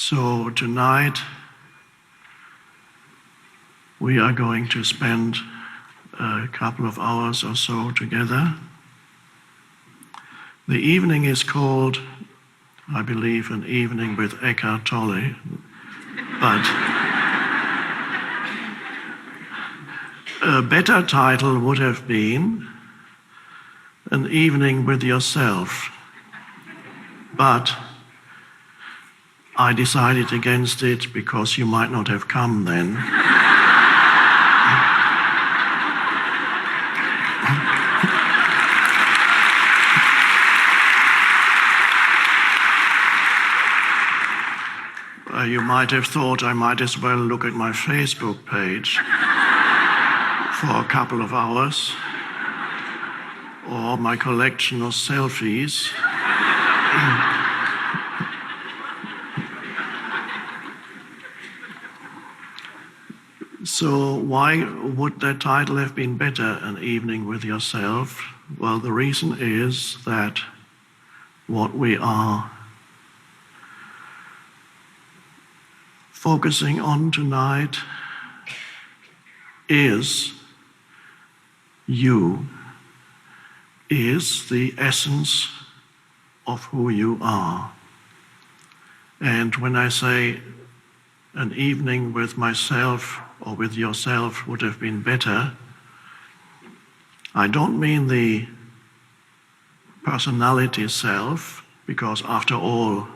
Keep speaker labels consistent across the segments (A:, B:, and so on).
A: So tonight we are going to spend a couple of hours or so together. The evening is called, I believe, An Evening with Eckhart Tolle, but a better title would have been An Evening with Yourself. But I decided against it because you might not have come then. You might have thought I might as well look at my Facebook page for a couple of hours, or my collection of selfies. So why would that title have been better, An Evening with Yourself? Well, the reason is that what we are focusing on tonight is you, is the essence of who you are. And when I say an evening with myself or with yourself would have been better, I don't mean the personality self, because after all,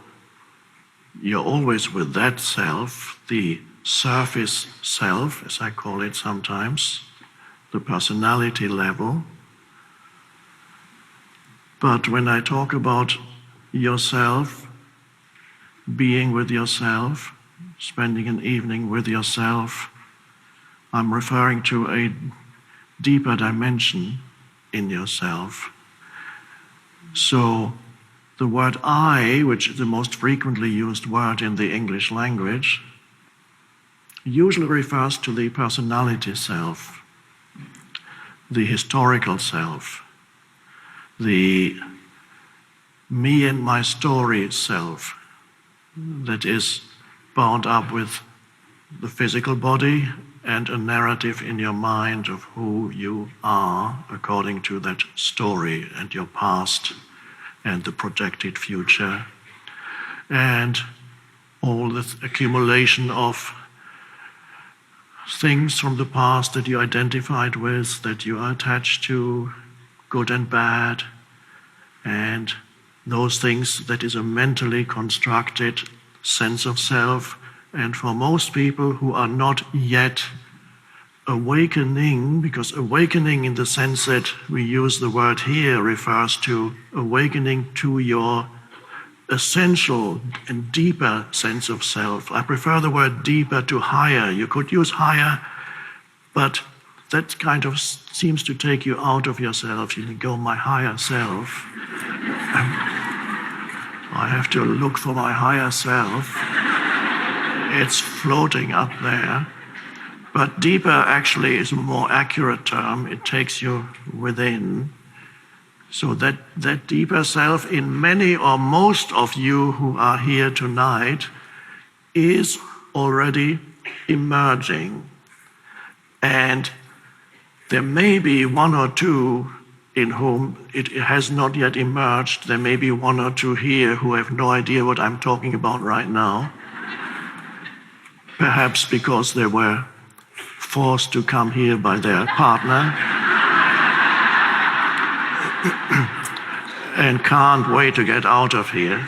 A: you're always with that self, the surface self, as I call it sometimes, the personality level. But when I talk about yourself, being with yourself, spending an evening with yourself, I'm referring to a deeper dimension in yourself. So the word I, which is the most frequently used word in the English language, usually refers to the personality self, the historical self, the me and my story self that is bound up with the physical body and a narrative in your mind of who you are according to that story and your past and the projected future, and all this accumulation of things from the past that you identified with, that you are attached to, good and bad, and those things that is a mentally constructed sense of self. And for most people who are not yet awakening, because awakening in the sense that we use the word here refers to awakening to your essential and deeper sense of self. I prefer the word deeper to higher. You could use higher, but that kind of seems to take you out of yourself. You go, my higher self. I have to look for my higher self. It's floating up there. But deeper actually is a more accurate term. It takes you within. So that deeper self in many or most of you who are here tonight is already emerging. And there may be one or two in whom it has not yet emerged. There may be one or two here who have no idea what I'm talking about right now. Perhaps because they were forced to come here by their partner and can't wait to get out of here.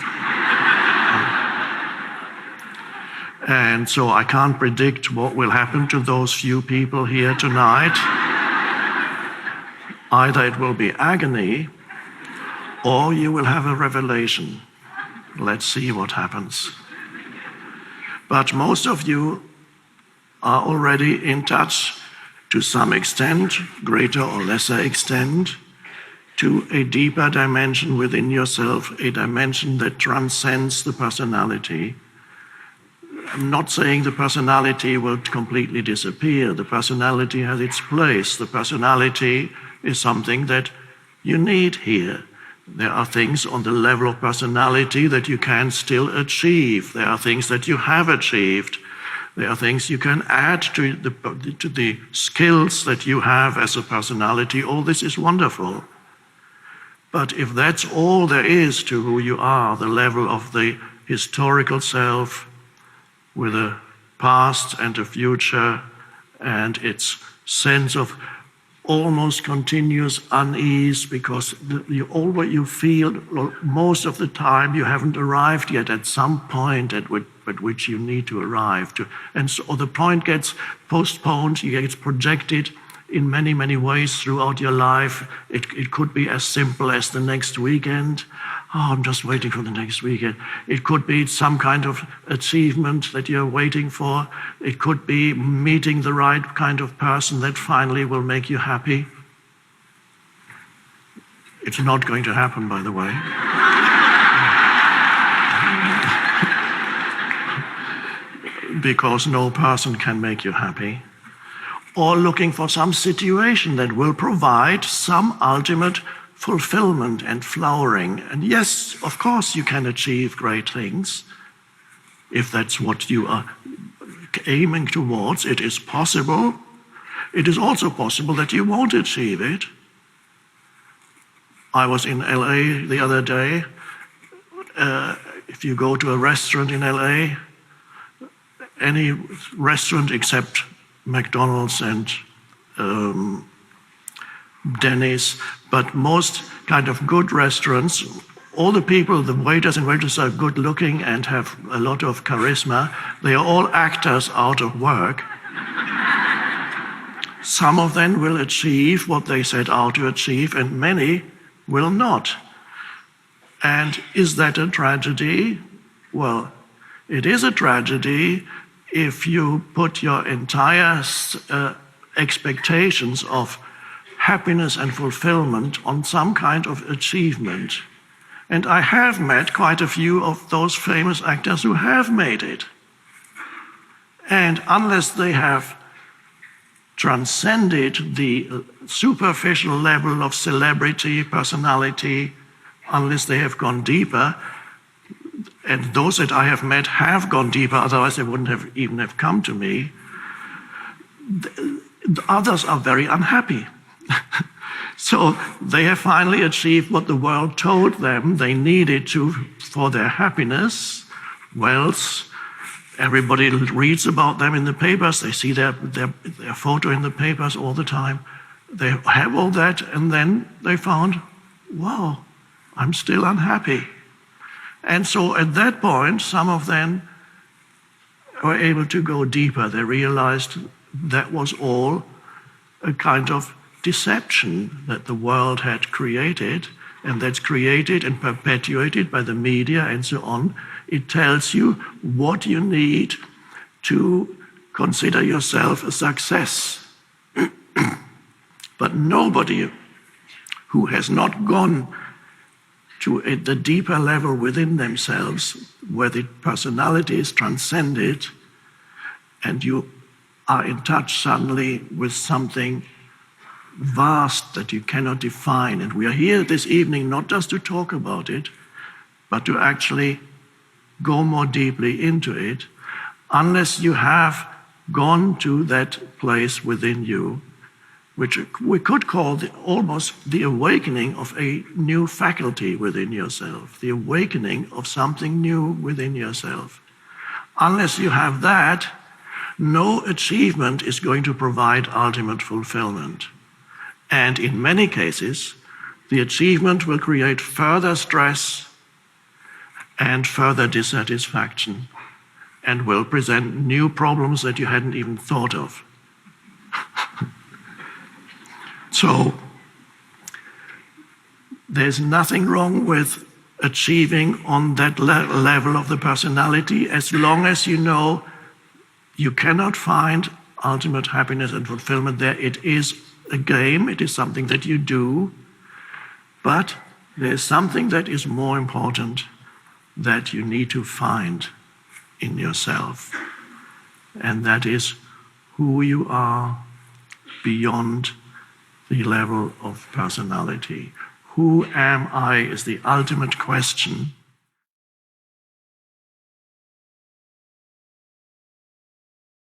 A: And so I can't predict what will happen to those few people here tonight. Either it will be agony or you will have a revelation. Let's see what happens. But most of you are already in touch to some extent, greater or lesser extent, to a deeper dimension within yourself, a dimension that transcends the personality. I'm not saying the personality will completely disappear. The personality has its place. The personality is something that you need here. There are things on the level of personality that you can still achieve. There are things that you have achieved. There are things you can add to the skills that you have as a personality. All this is wonderful. But if that's all there is to who you are, the level of the historical self with a past and a future and its sense of almost continuous unease, because you feel most of the time you haven't arrived yet at some point at which you need to arrive to. And so the point gets postponed, it gets projected in many, many ways throughout your life. It could be as simple as the next weekend. Oh, I'm just waiting for the next weekend. It could be some kind of achievement that you're waiting for. It could be meeting the right kind of person that finally will make you happy. It's not going to happen, by the way. Because no person can make you happy. Or looking for some situation that will provide some ultimate fulfillment and flowering. And yes, of course, you can achieve great things if that's what you are aiming towards. It is possible. It is also possible that you won't achieve it. I was in LA the other day. If you go to a restaurant in LA, any restaurant except McDonald's and Denny's, but most kind of good restaurants, all the people, the waiters and waitresses are good looking and have a lot of charisma. They are all actors out of work. Some of them will achieve what they set out to achieve, and many will not. And is that a tragedy? Well, it is a tragedy if you put your entire expectations of happiness and fulfillment on some kind of achievement. And I have met quite a few of those famous actors who have made it. And unless they have transcended the superficial level of celebrity, personality, unless they have gone deeper, and those that I have met have gone deeper, otherwise they wouldn't have even have come to me, the others are very unhappy. So they have finally achieved what the world told them they needed to for their happiness, wealth. Everybody reads about them in the papers. They see their photo in the papers all the time. They have all that, and then they found, wow, I'm still unhappy. And so at that point, some of them were able to go deeper. They realized that was all a kind of deception that the world had created, and that's created and perpetuated by the media and so on. It tells you what you need to consider yourself a success. But nobody who has not gone to the deeper level within themselves, where the personality is transcended and you are in touch suddenly with something vast that you cannot define. And we are here this evening not just to talk about it, but to actually go more deeply into it. Unless you have gone to that place within you, which we could call almost the awakening of a new faculty within yourself, the awakening of something new within yourself. Unless you have that, no achievement is going to provide ultimate fulfillment. And in many cases, the achievement will create further stress and further dissatisfaction, and will present new problems that you hadn't even thought of. So there's nothing wrong with achieving on that level of the personality, as long as you know you cannot find ultimate happiness and fulfillment there. It is a game, it is something that you do, but there's something that is more important that you need to find in yourself, and that is who you are beyond the level of personality, Who am I is the ultimate question